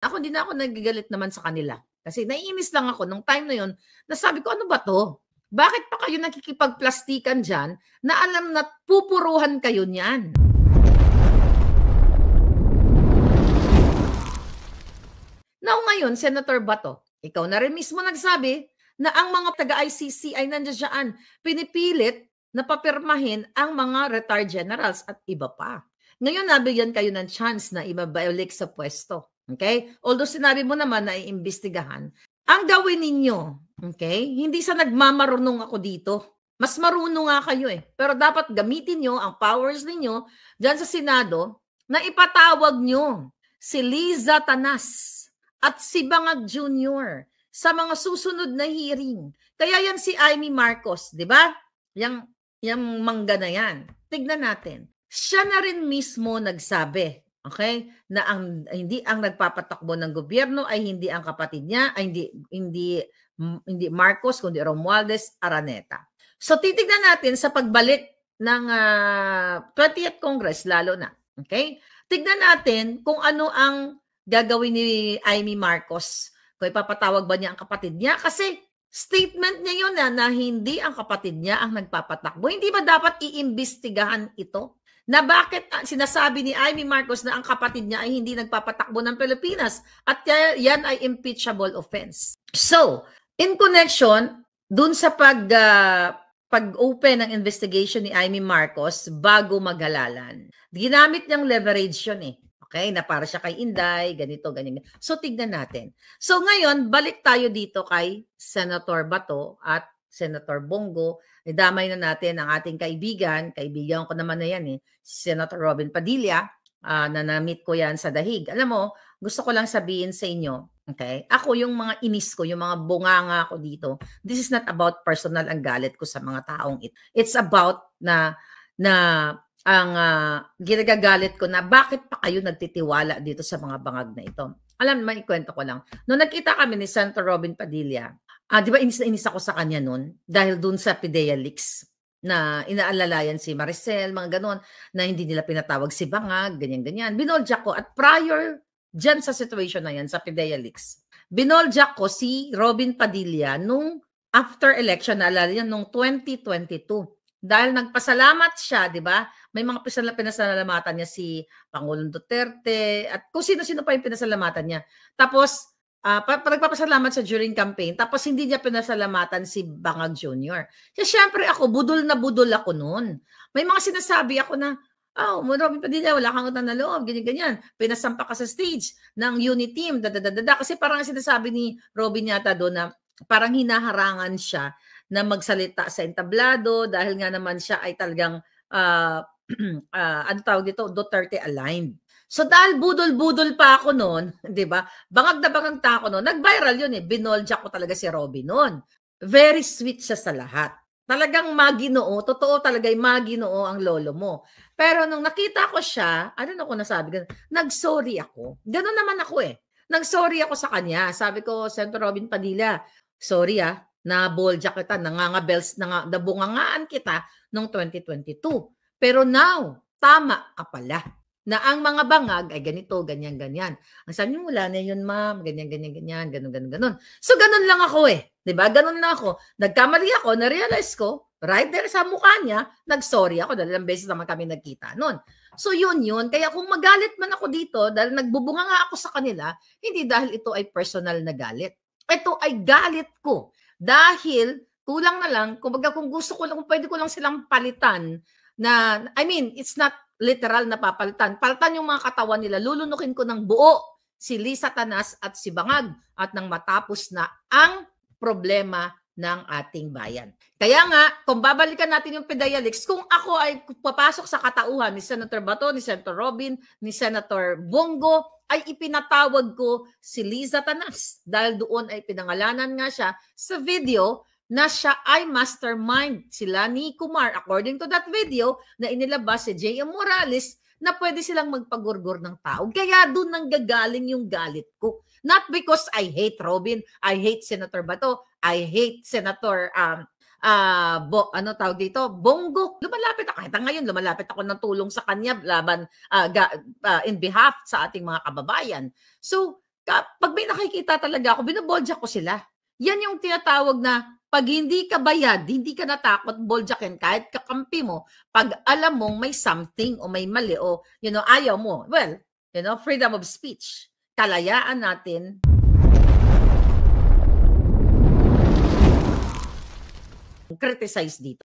Ako hindi na ako nagagalit naman sa kanila. Kasi naiinis lang ako nung time na yon na sabi ko, ano ba to? Bakit pa kayo nakikipagplastikan dyan na alam na pupuruhan kayo niyan? Now ngayon, Senator Bato, ikaw na rin mismo nagsabi na ang mga taga-ICC ay nandiyan dyan, pinipilit na papirmahin ang mga retired generals at iba pa. Ngayon, nabigyan kayo ng chance na ibabalik sa pwesto. Okay? Although sinabi mo naman na iimbestigahan, ang gawin ninyo, okay? Hindi sa nagmamarunong ako dito. Mas marunong nga kayo eh. Pero dapat gamitin nyo ang powers ninyo dyan sa Senado na ipatawag nyo si Liza Tanas at si Bangag Jr. sa mga susunod na hearing. Kaya yan si Amy Marcos, di ba? Yang mangga na yan. Tignan natin. Siya na rin mismo nagsabi, okay, na hindi ang nagpapatakbo ng gobyerno ay hindi ang kapatid niya, ay hindi Marcos kundi Romualdez Araneta. So titignan natin sa pagbalik ng 20th Congress lalo na, okay? Tignan natin kung ano ang gagawin ni Amy Marcos. Kung ipapatawag ba niya ang kapatid niya kasi statement niya yun na hindi ang kapatid niya ang nagpapatakbo. Hindi ba dapat iimbestigahan ito? Na bakit sinasabi ni Amy Marcos na ang kapatid niya ay hindi nagpapatakbo ng Pilipinas at yan ay impeachable offense. So, in connection dun sa pag-open ng investigation ni Amy Marcos bago maghalalan, ginamit niyang leverage yun eh. Okay, na para siya kay Inday, ganito, ganyan. So, tignan natin. So, ngayon, balik tayo dito kay Senator Bato at Senator Bongo. Idamay na natin ang ating kaibigan ko naman na yan si Senator Robin Padilla, na na-meet ko yan sa Dahig. Alam mo, gusto ko lang sabihin sa inyo, okay, ako yung mga inis ko, yung mga bunganga ko dito, this is not about personal ang galit ko sa mga taong ito. It's about na ang ginagagalit ko na bakit pa kayo nagtitiwala dito sa mga bangag na ito. Alam, may ikwento ko lang. Noong nagkita kami ni Senator Robin Padilla, di ba inis na inis ako sa kanya noon dahil dun sa PIDEA leaks na inaalalayan si Maricel, mga ganon, na hindi nila pinatawag si Bangag, ganyan-ganyan. Binoljak ko at prior dyan sa situation na yan, sa PIDEA leaks, binoljak ko si Robin Padilla nung after election, naalala yan, nung 2022. Dahil nagpasalamat siya, di ba? May mga pinasalamatan niya si Pangulong Duterte at kung sino-sino pa yung pinasalamatan niya. Tapos, nagpapasalamat siya during campaign, tapos hindi niya pinasalamatan si Bangag Jr. Kaya syempre ako, budol na budol ako noon. May mga sinasabi ako na, Robin Padilla, wala kang utang na loob, ganyan-ganyan. Pinasampa ka sa stage ng unit team, Kasi parang sinasabi ni Robin yata doon na parang hinaharangan siya na magsalita sa entablado dahil nga naman siya ay talagang ano tawag dito, Duterte aligned. So dahil budol-budol pa ako noon, 'di ba? Bangag na bangag ta ako noon. Nag-viral 'yun Binoljak ko talaga si Robin noon. Very sweet siya sa lahat. Talagang maginoo, totoo talaga yung maginoo ang lolo mo. Pero nung nakita ko siya, ano na ko nasabi, nag-sorry ako. Ganun naman ako Nag-sorry ako sa kanya. Sabi ko, Senator Robin Padilla, sorry na-boljak kita, nabungangaan kita noong 2022. Pero now, tama ka pala na ang mga bangag ay ganito, ganyan-ganyan. Ang sabi niyo, wala na yun, ma'am, ganyan-ganyan, ganun. So, ganun lang ako Diba? Ganun lang ako. Nagkamali ako, na-realize ko, right there sa mukha niya, nag-sorry ako dahil ilang beses naman kami nagkita noon. So, yun. Kaya kung magalit man ako dito, dahil nagbubunga nga ako sa kanila, hindi dahil ito ay personal na galit. Ito ay galit ko. Dahil kulang na lang, kung gusto ko lang, kung pwede ko lang silang palitan na, I mean, it's not literal na papalitan. Palitan yung mga katawan nila, lulunukin ko ng buo si Liza Tanas at si Bangag at nang matapos na ang problema ng ating bayan. Kaya nga, kung babalikan natin yung PIDEA leaks, kung ako ay papasok sa katauhan ni Senator Bato, ni Senator Robin, ni Senator Bongo, ay ipinatawag ko si Liza Tanas dahil doon ay pinangalanan nga siya sa video na siya ay mastermind sila ni Kumar according to that video na inilabas si J.M. Morales na pwede silang magpagurgur ng tao. Kaya doon nanggagaling yung galit ko. Not because I hate Robin, I hate Senator Bato, I hate Senator Bongo. Lumalapit ako. Kahit ngayon, lumalapit ako ng tulong sa kanya laban in behalf sa ating mga kababayan. So, Pag may nakikita talaga ako, binoboldyak ko sila. Yan yung tinatawag na pag hindi ka bayad, hindi ka natakot boldyakin kahit kakampi mo, pag alam mong may something o may mali o ayaw mo. Well, freedom of speech. Kalayaan natin criticize dito.